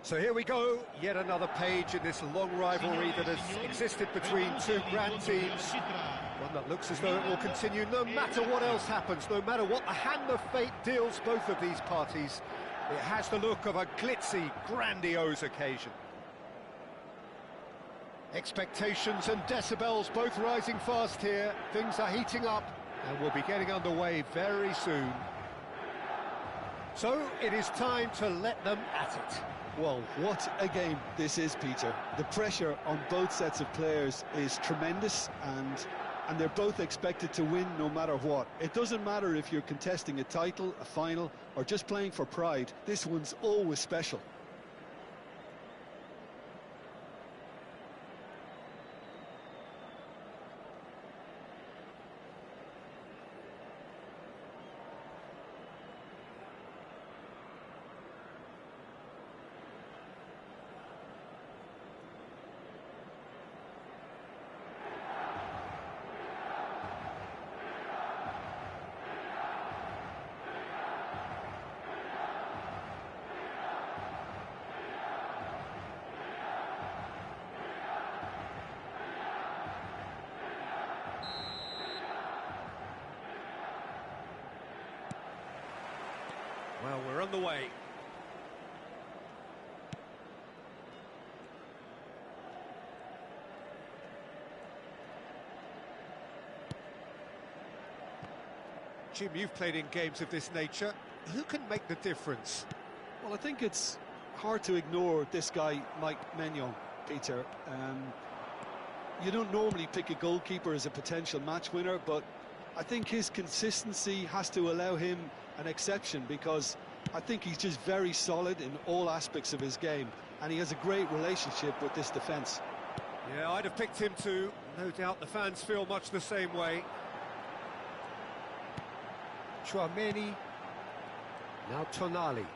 So here we go, yet another page in this long rivalry that has existed between two grand teams. One that looks as though it will continue no matter what else happens, no matter what the hand of fate deals both of these parties. It has the look of a glitzy, grandiose occasion. Expectations and decibels both rising fast here. Things are heating up and we'll be getting underway very soon. So it is time to let them at it. Well, what a game this is, Peter. The pressure on both sets of players is tremendous, and they're both expected to win no matter what. It doesn't matter if you're contesting a title, a final, or just playing for pride. This one's always special. Well, we're on the way. Jim, you've played in games of this nature. Who can make the difference? Well, I think it's hard to ignore this guy, Mike Maignan, Peter. You don't normally pick a goalkeeper as a potential match winner, but I think his consistency has to allow him an exception, because I think he's just very solid in all aspects of his game, and he has a great relationship with this defence. Yeah, I'd have picked him too. No doubt the fans feel much the same way. Tchouaméni. Now Tonali.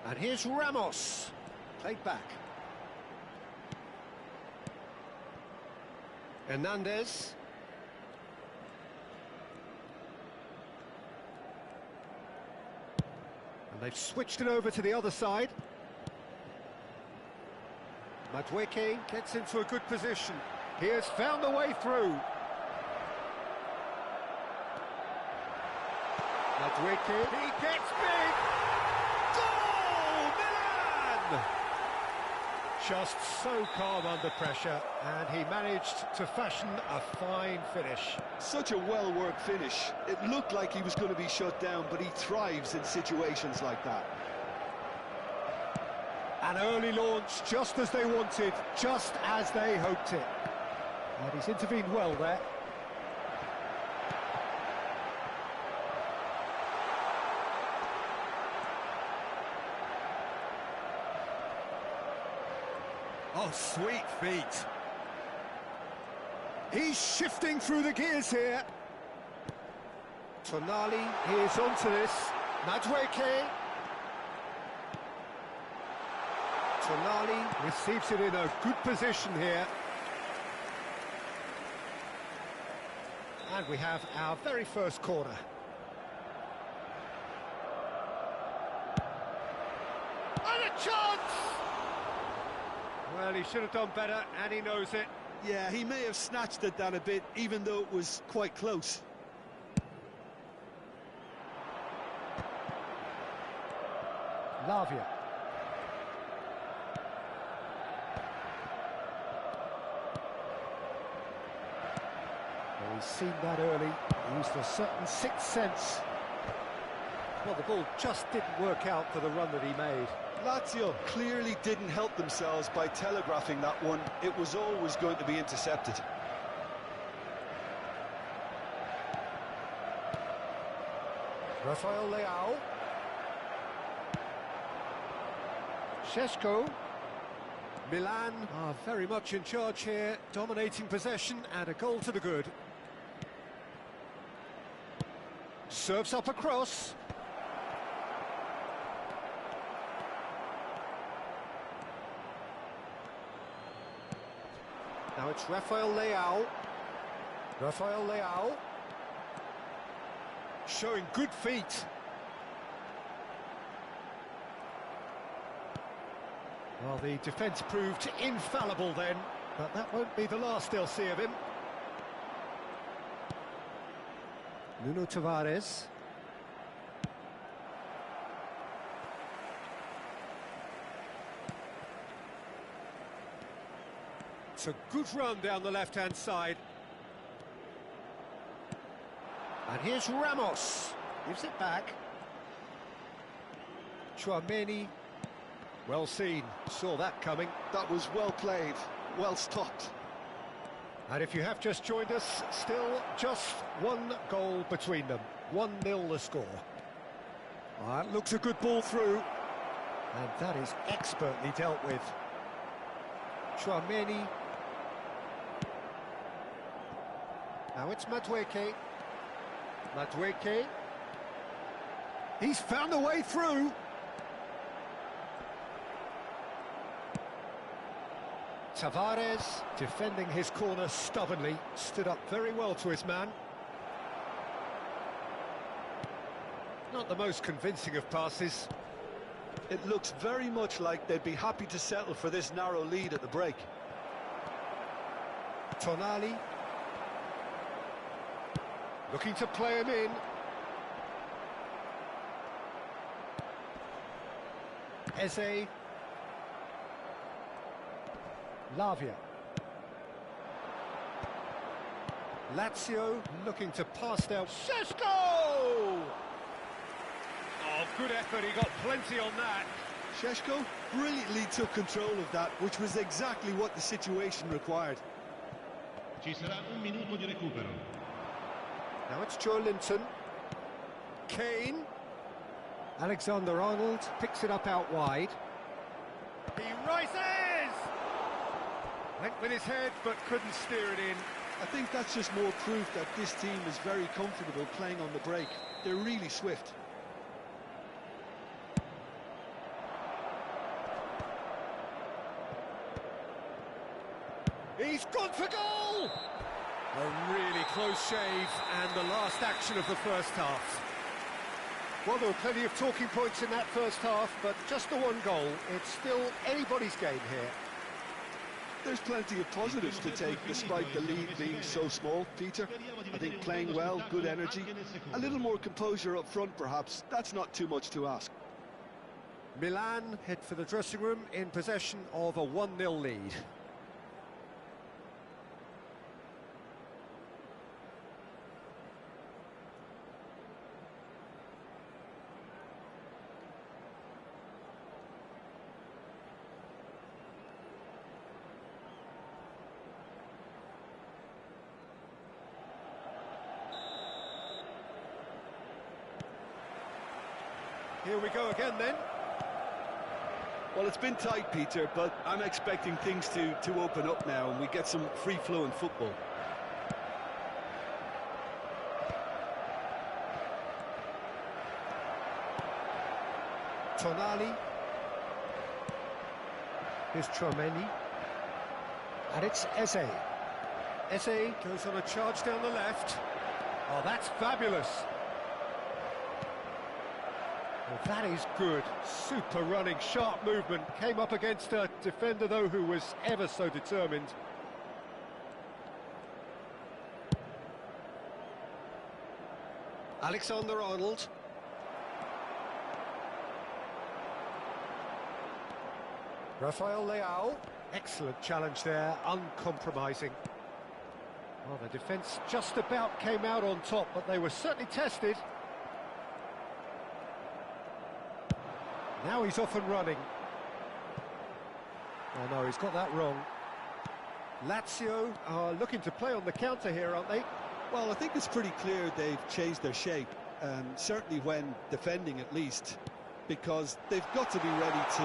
And here's Ramos. Played back. Hernandez. And they've switched it over to the other side. Madueke gets into a good position. He has found the way through. Madueke, he gets big! Goal! Milan! Just so calm under pressure, and he managed to fashion a fine finish. Such a well-worked finish. It looked like he was going to be shut down, but he thrives in situations like that. An early launch, just as they wanted, just as they hoped it. And he's intervened well there. Oh, sweet feet. He's shifting through the gears here. Tonali is onto this. Madueke. Tonali receives it in a good position here. And we have our very first corner. And a chance! Well, he should have done better, and he knows it. Yeah, he may have snatched at that a bit, even though it was quite close. Lavia. Well, he's seen that early. He used a certain sixth sense. Well, the ball just didn't work out for the run that he made. Lazio clearly didn't help themselves by telegraphing that one. It was always going to be intercepted. Rafael Leao. Šeško. Milan are very much in charge here, dominating possession and a goal to the good. Serves up a cross. Now it's Rafael Leao. Rafael Leao. Showing good feet. Well, the defence proved infallible then, but that won't be the last they'll see of him. Nuno Tavares. It's a good run down the left-hand side. And here's Ramos. Gives it back. Tchouaméni. Well seen. Saw that coming. That was well played, well stopped. And if you have just joined us, still just one goal between them. 1-0 the score. That looks a good ball through. And that is expertly dealt with. Tchouaméni. Now it's Madueke. Madueke. He's found a way through. Tavares, defending his corner stubbornly, stood up very well to his man. Not the most convincing of passes. It looks very much like they'd be happy to settle for this narrow lead at the break. Tonali. Looking to play him in. Eze. Lavia. Lazio looking to pass down. Šeško! Oh, good effort, he got plenty on that. Šeško brilliantly took control of that, which was exactly what the situation required. Ci sarà un minuto di recupero. Now it's Joelinton. Kane. Alexander-Arnold picks it up out wide. He rises! Went with his head, but couldn't steer it in. I think that's just more proof that this team is very comfortable playing on the break. They're really swift. He's gone for goal! A really close shave, and the last action of the first half. Well, there were plenty of talking points in that first half, but just the one goal. It's still anybody's game here. There's plenty of positives to take, despite the lead being so small, Peter. I think playing well, good energy, a little more composure up front, perhaps. That's not too much to ask. Milan head for the dressing room in possession of a 1-0 lead. Here we go again then. Well, it's been tight, Peter, but I'm expecting things to open up now and we get some free-flowing football. Tonali. Here's Tchouaméni. And it's Eze. Eze goes on a charge down the left. Oh, that's fabulous. Well, that is good. Super running, sharp movement. Came up against a defender, though, who was ever so determined. Alexander-Arnold. Rafael Leao. Excellent challenge there, uncompromising. Well, the defence just about came out on top, but they were certainly tested. Now he's off and running. Oh no, he's got that wrong. Lazio are looking to play on the counter here, aren't they? Well, I think it's pretty clear they've changed their shape, certainly when defending at least, because they've got to be ready to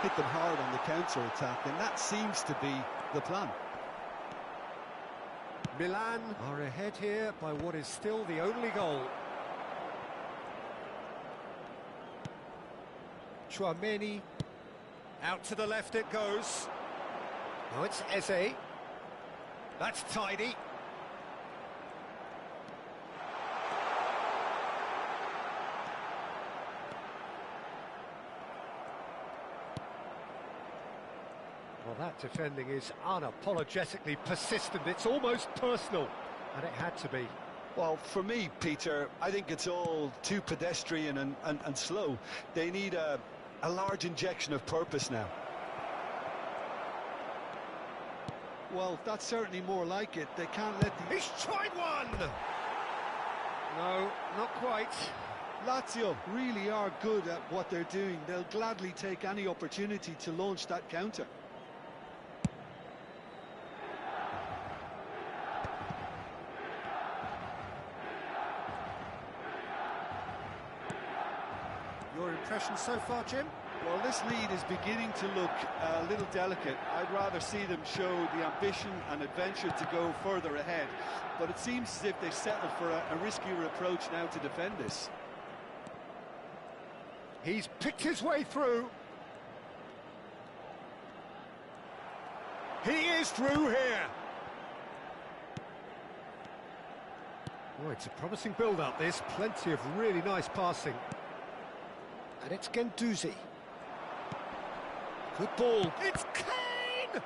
hit them hard on the counter-attack, and that seems to be the plan. Milan are ahead here by what is still the only goal. Tchouaméni, out to the left it goes. Now it's Eze. That's tidy. Well, that defending is unapologetically persistent. It's almost personal, and it had to be. Well, for me, Peter, I think it's all too pedestrian and slow. They need a large injection of purpose now. Well, that's certainly more like it. They can't let the... He's tried one! No, not quite. Lazio really are good at what they're doing. They'll gladly take any opportunity to launch that counter. Your impression so far, Jim? Well, this lead is beginning to look a little delicate. I'd rather see them show the ambition and adventure to go further ahead. But it seems as if they've settled for a riskier approach now to defend this. He's picked his way through. He is through here. Oh, it's a promising build-up, this. Plenty of really nice passing. And it's Guendouzi. Good ball. It's Kane!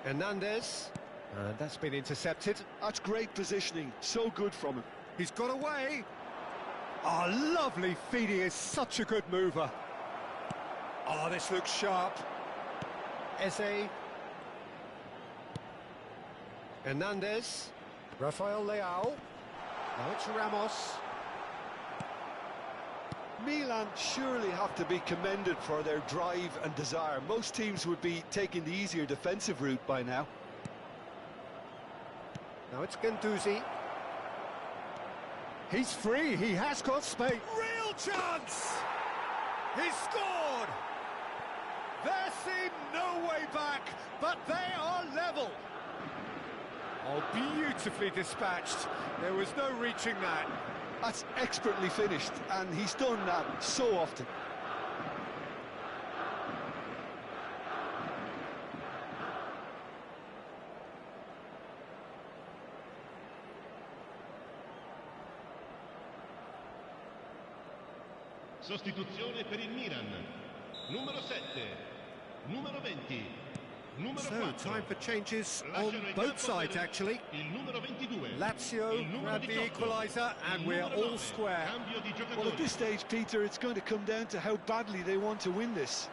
Hernandez. And that's been intercepted. That's great positioning. So good from him. He's got away. Oh, lovely feed. He is such a good mover. Oh, this looks sharp. Eze. Hernandez. Rafael Leao. Now it's Ramos. Milan surely have to be commended for their drive and desire. Most teams would be taking the easier defensive route by now. Now it's Guendouzi. He's free, he has got space. Real chance! He scored! There seemed no way back, but they are level. Oh, beautifully dispatched. There was no reaching that. That's expertly finished, and he's done that so often. Sostituzione per il Milan. Numero 7, numero 20, numero 4. So, time for changes on both sides, actually. Il numero 22. Lazio grabbed the equaliser, and we're all square. Cambio di Well, at giocatori. this stage, Peter, it's going to come down to how badly they want to win this.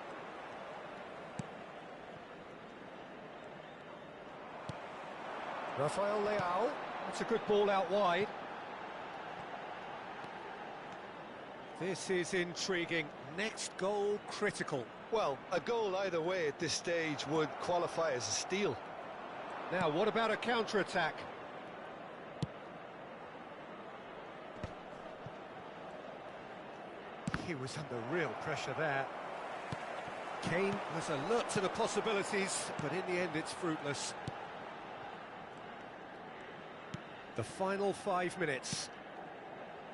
Rafael Leao. That's a good ball out wide. This is intriguing. Next goal critical. Well, a goal either way at this stage would qualify as a steal. Now, what about a counter-attack? He was under real pressure there. Kane was alert to the possibilities, but in the end it's fruitless. The final 5 minutes.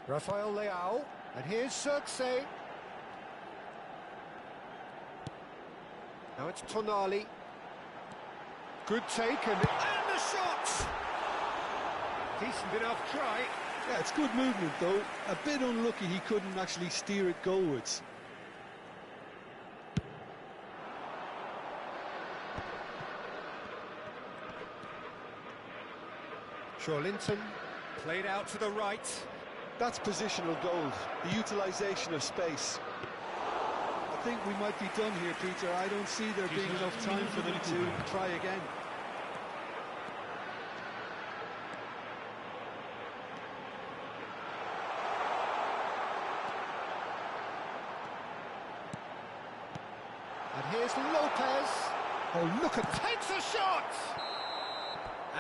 Rafael Leao, and here's Xerxes. Now it's Tonali. Good take, and the shot! Decent enough try. Yeah, it's good movement, though. A bit unlucky he couldn't actually steer it goalwards. Joelinton played out to the right. That's positional goals, the utilisation of space. I think we might be done here, Peter. I don't see there being enough time for them to try again. And here's Lopez. Oh, look at... takes a shot!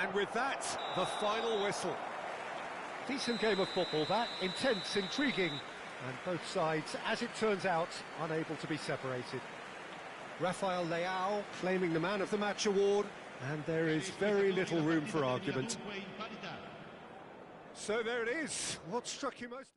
And with that, the final whistle. Decent game of football, that. Intense, intriguing. And both sides, as it turns out, unable to be separated. Rafael Leao claiming the Man of the Match award, and there is very little room for argument. So there it is. What struck you most?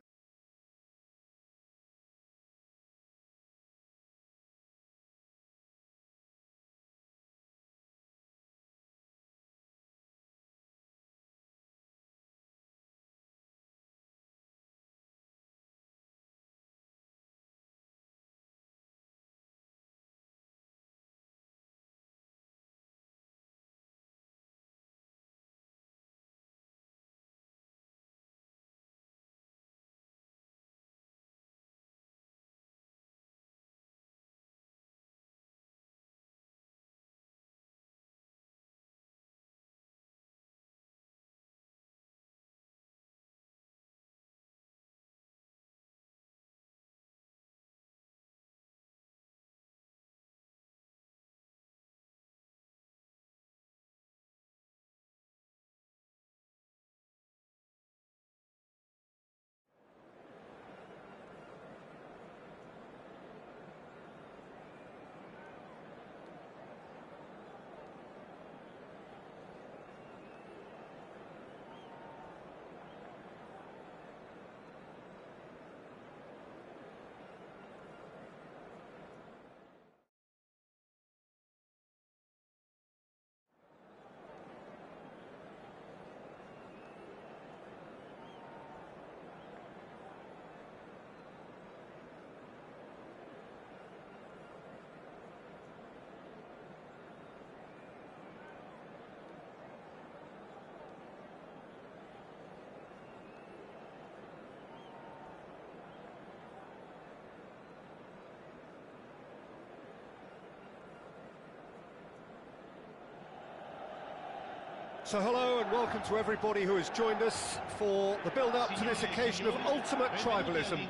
So hello and welcome to everybody who has joined us for the build-up to this occasion of ultimate tribalism.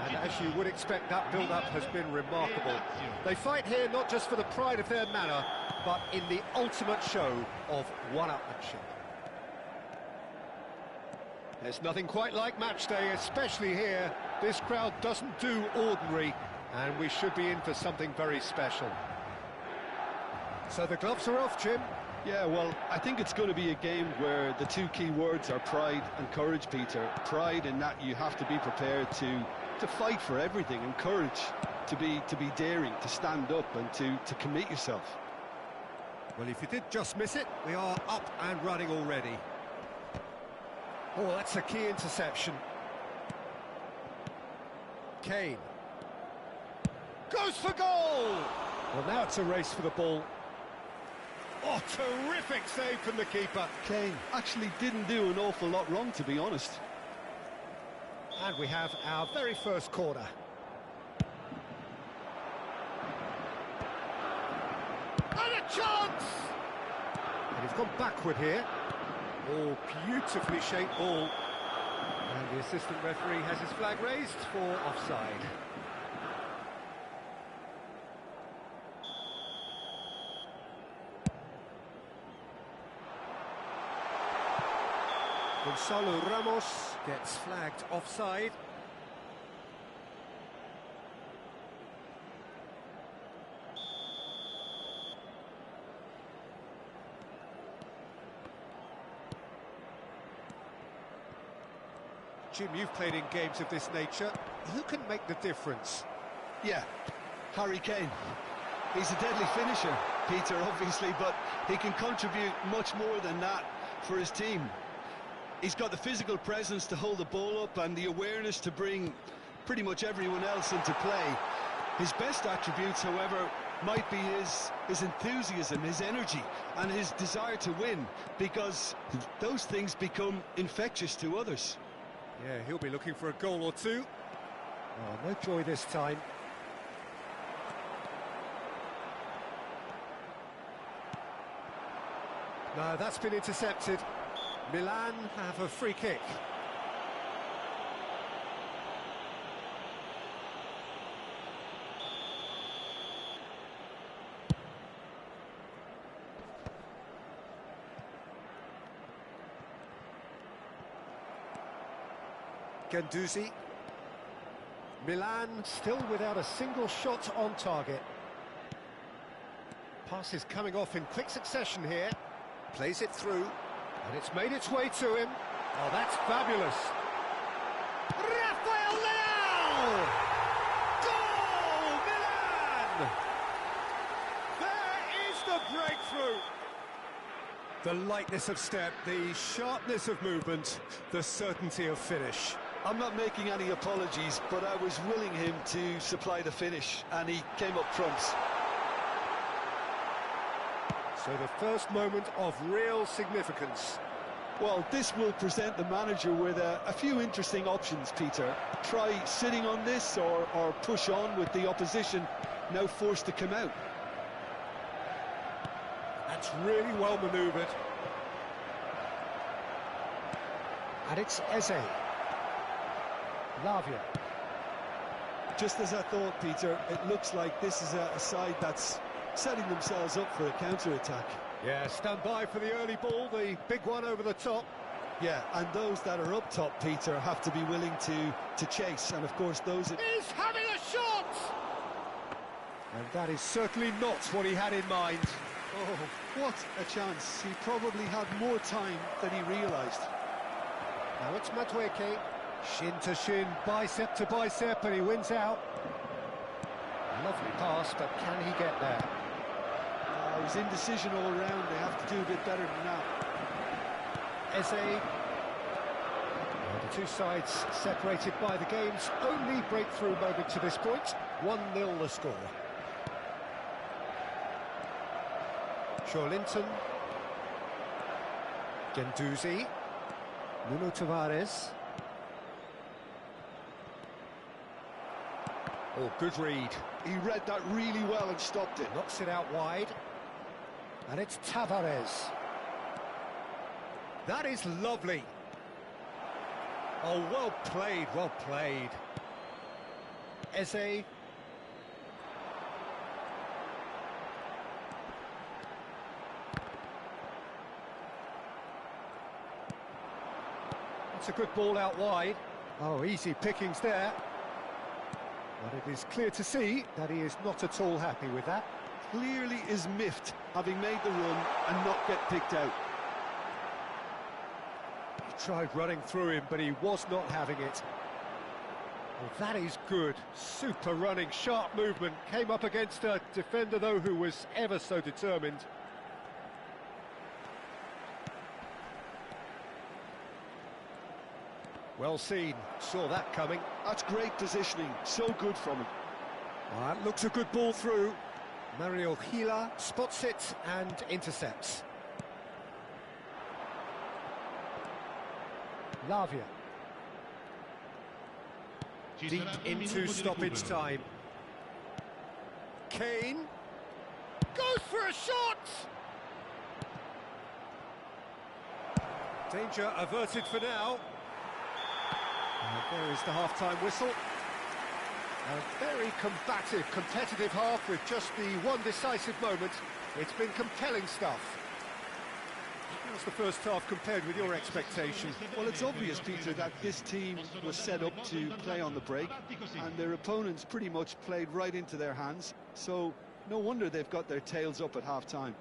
And as you would expect, that build-up has been remarkable. They fight here not just for the pride of their manor, but in the ultimate show of one-upmanship. There's nothing quite like match day, especially here. This crowd doesn't do ordinary, and we should be in for something very special. So the gloves are off, Jim. Yeah, well, I think it's going to be a game where the two key words are pride and courage, Peter. Pride in that you have to be prepared to fight for everything, and courage to be daring, to stand up and to commit yourself. Well, if you did just miss it, we are up and running already. Oh, that's a key interception. Kane. Goes for goal! Well, now it's a race for the ball. Oh, terrific save from the keeper. Kane actually didn't do an awful lot wrong, to be honest. And we have our very first corner. And a chance! And he's gone backward here. Oh, beautifully shaped ball. And the assistant referee has his flag raised for offside. Gonzalo Ramos gets flagged offside. Jim, you've played in games of this nature. Who can make the difference? Yeah, Harry Kane. He's a deadly finisher, Peter, obviously, but he can contribute much more than that for his team. He's got the physical presence to hold the ball up and the awareness to bring pretty much everyone else into play. His best attributes, however, might be his enthusiasm, his energy, and his desire to win, because those things become infectious to others. Yeah, he'll be looking for a goal or two. Oh, no joy this time. No, that's been intercepted. Milan have a free kick. Guendouzi. Milan still without a single shot on target. Pass is coming off in quick succession here. Plays it through. And it's made its way to him. Oh, that's fabulous. Rafael Leao! Goal, Milan! There is the breakthrough. The lightness of step, the sharpness of movement, the certainty of finish. I'm not making any apologies, but I was willing him to supply the finish, and he came up trumps. So the first moment of real significance. Well, this will present the manager with a few interesting options, Peter. Try sitting on this or push on with the opposition now forced to come out. That's really well manoeuvred. And it's Eze. Lavia. Just as I thought, Peter, it looks like this is a side that's setting themselves up for a counter-attack. Yeah, stand by for the early ball, the big one over the top. Yeah, and those that are up top, Peter, have to be willing to chase, and of course those... He's having a shot! And that is certainly not what he had in mind. Oh, what a chance. He probably had more time than he realised. Now it's Madueke. Shin to shin, bicep to bicep, and he wins out. Lovely pass, but can he get there? It was indecision all round. They have to do a bit better than that. Eze. The two sides separated by the game's only breakthrough moment to this point. 1-0 the score. Joelinton. Guendouzi. Nuno Tavares. Oh, good read. He read that really well and stopped it. Knocks it out wide. And it's Tavares. That is lovely. Oh, well played, well played. Eze. That's a good ball out wide. Oh, easy pickings there. But it is clear to see that he is not at all happy with that. Clearly is miffed, having made the run and not get picked out. He tried running through him, but he was not having it. Well, that is good. Super running, sharp movement. Came up against a defender, though, who was ever so determined. Well seen. Saw that coming. That's great positioning. So good from him. Well, that looks a good ball through. Mario Gila spots it and intercepts. Lavia. Deep into stoppage time. Kane goes for a shot! Danger averted for now. And there is the half-time whistle. A very combative, competitive half with just the one decisive moment. It's been compelling stuff. How's the first half compared with your expectations? Well, it's obvious, Peter, that this team was set up to play on the break, and their opponents pretty much played right into their hands, so no wonder they've got their tails up at half-time.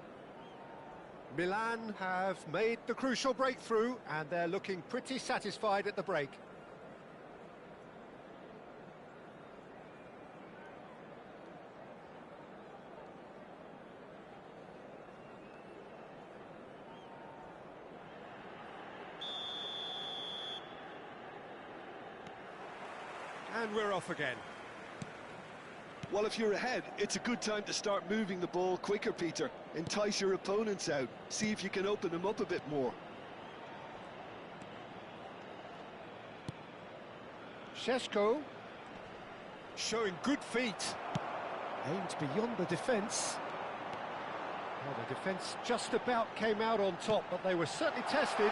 Milan have made the crucial breakthrough, and they're looking pretty satisfied at the break. And we're off again. Well, if you're ahead, it's a good time to start moving the ball quicker, Peter. Entice your opponents out. See if you can open them up a bit more. Šeško showing good feet. Aimed beyond the defence. Well, the defence just about came out on top, but they were certainly tested.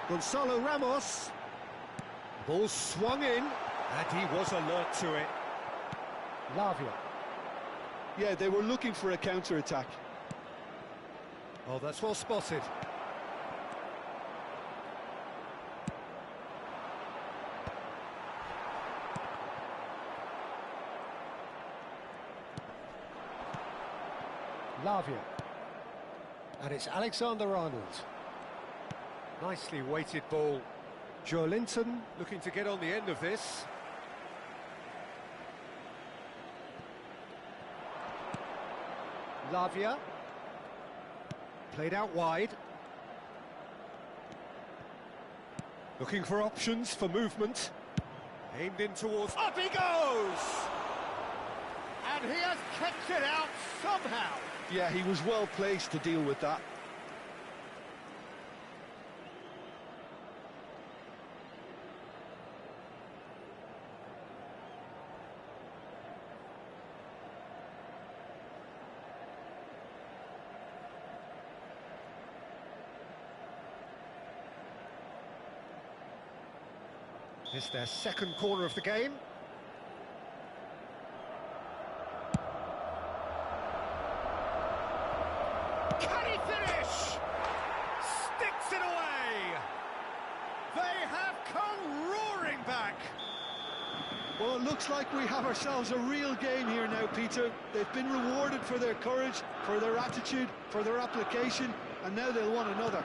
Gonzalo Ramos. Ball swung in, and he was alert to it. Lavia. Yeah, they were looking for a counter-attack. Oh, that's well spotted. Lavia. And it's Alexander-Arnold. Nicely weighted ball. Joelinton looking to get on the end of this. Lavia. Played out wide. Looking for options for movement. Aimed in towards... Up he goes! And he has kept it out somehow. Yeah, he was well placed to deal with that. It's their second corner of the game. Can he finish? Sticks it away. They have come roaring back. Well, it looks like we have ourselves a real game here now, Peter. They've been rewarded for their courage, for their attitude, for their application, and now they'll want another.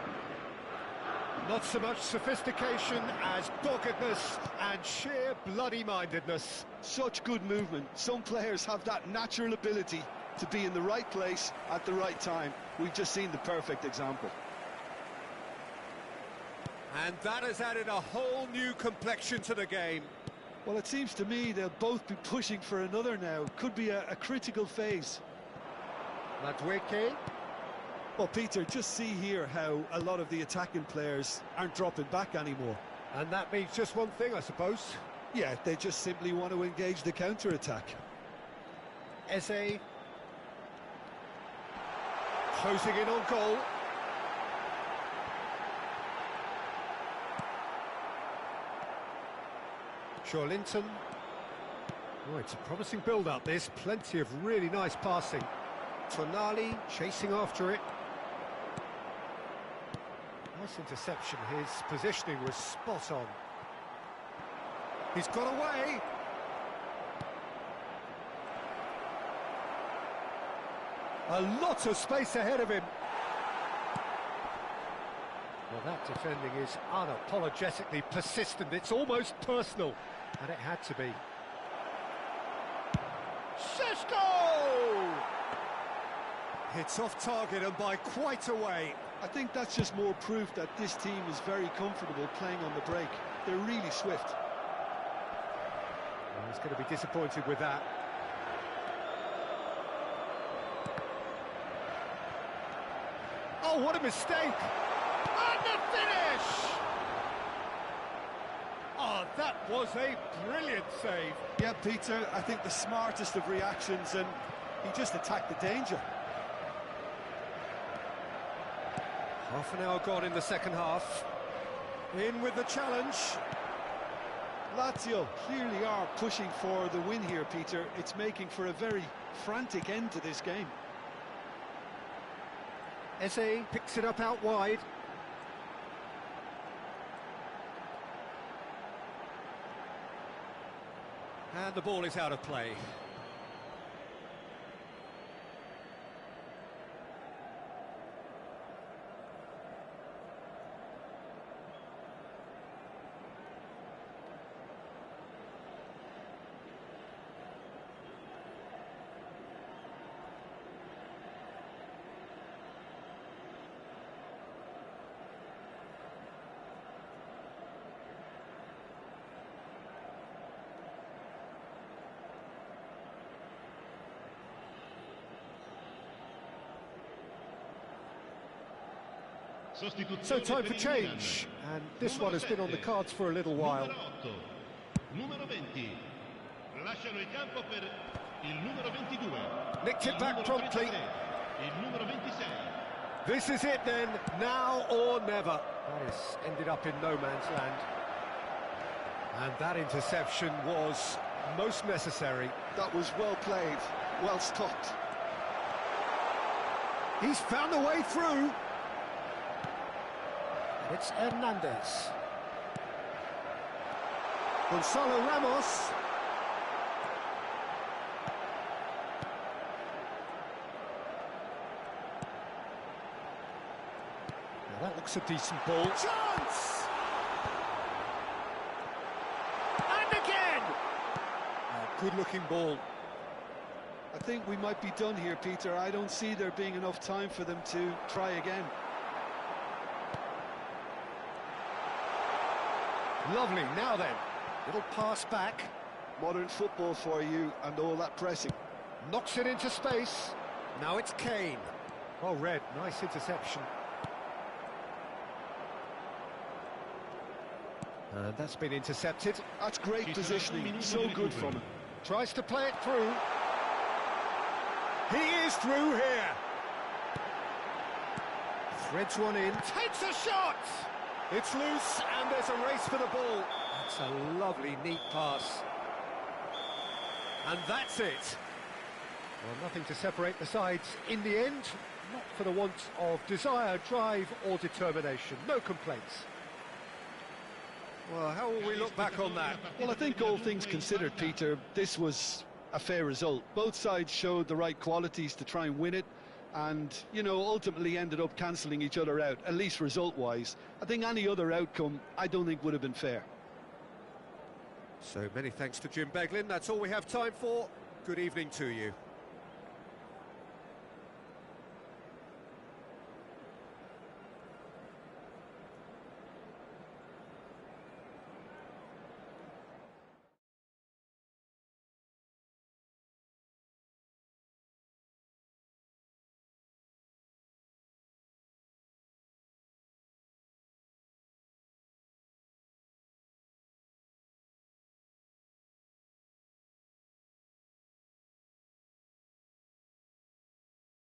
Not so much sophistication as doggedness and sheer bloody-mindedness. Such good movement. Some players have that natural ability to be in the right place at the right time. We've just seen the perfect example. And that has added a whole new complexion to the game. Well, it seems to me they'll both be pushing for another now. Could be a critical phase. Madueke. Well, Peter, just see here how a lot of the attacking players aren't dropping back anymore. And that means just one thing, I suppose. Yeah, they just simply want to engage the counter-attack. Eze. Closing in on goal. Joelinton. Oh, it's a promising build-up, this. Plenty of really nice passing. Tonali chasing after it. Nice interception. His positioning was spot on. He's got away. A lot of space ahead of him. Well, that defending is unapologetically persistent. It's almost personal. And it had to be. Šeško! It's off target and by quite a way. I think that's just more proof that this team is very comfortable playing on the break. They're really swift. Well, he's going to be disappointed with that. Oh, what a mistake! And the finish! Oh, that was a brilliant save. Yeah, Peter, I think the smartest of reactions, and he just attacked the danger. Half an hour gone in the second half. In with the challenge. Lazio clearly are pushing for the win here, Peter. It's making for a very frantic end to this game. Eze picks it up out wide. And the ball is out of play. So time for change, and this one has been on the cards for a little while. Numero 20. Lasciano il campo per il numero 22. Nicked it back promptly. Il numero 26. This is it then, now or never. That has ended up in no man's land. And that interception was most necessary. That was well played, well stopped. He's found a way through. It's Hernandez. Gonzalo Ramos. Now that looks a decent ball. Chance! And again! A good-looking ball. I think we might be done here, Peter. I don't see there being enough time for them to try again. Lovely, now then, little pass back. Modern football for you, and all that pressing. Knocks it into space. Now it's Kane. Well read, nice interception. And that's been intercepted. That's great positioning, so good from him. Tries to play it through. He is through here. Threads one in, takes a shot! It's loose, and there's a race for the ball. That's a lovely, neat pass. And that's it. Well, nothing to separate the sides in the end. Not for the want of desire, drive, or determination. No complaints. Well, how will we look back on that? Well, I think all things considered, Peter, this was a fair result. Both sides showed the right qualities to try and win it, and, you know, ultimately ended up cancelling each other out, at least result-wise. I think any other outcome, I don't think would have been fair. So many thanks to Jim Beglin. That's all we have time for. Good evening to you.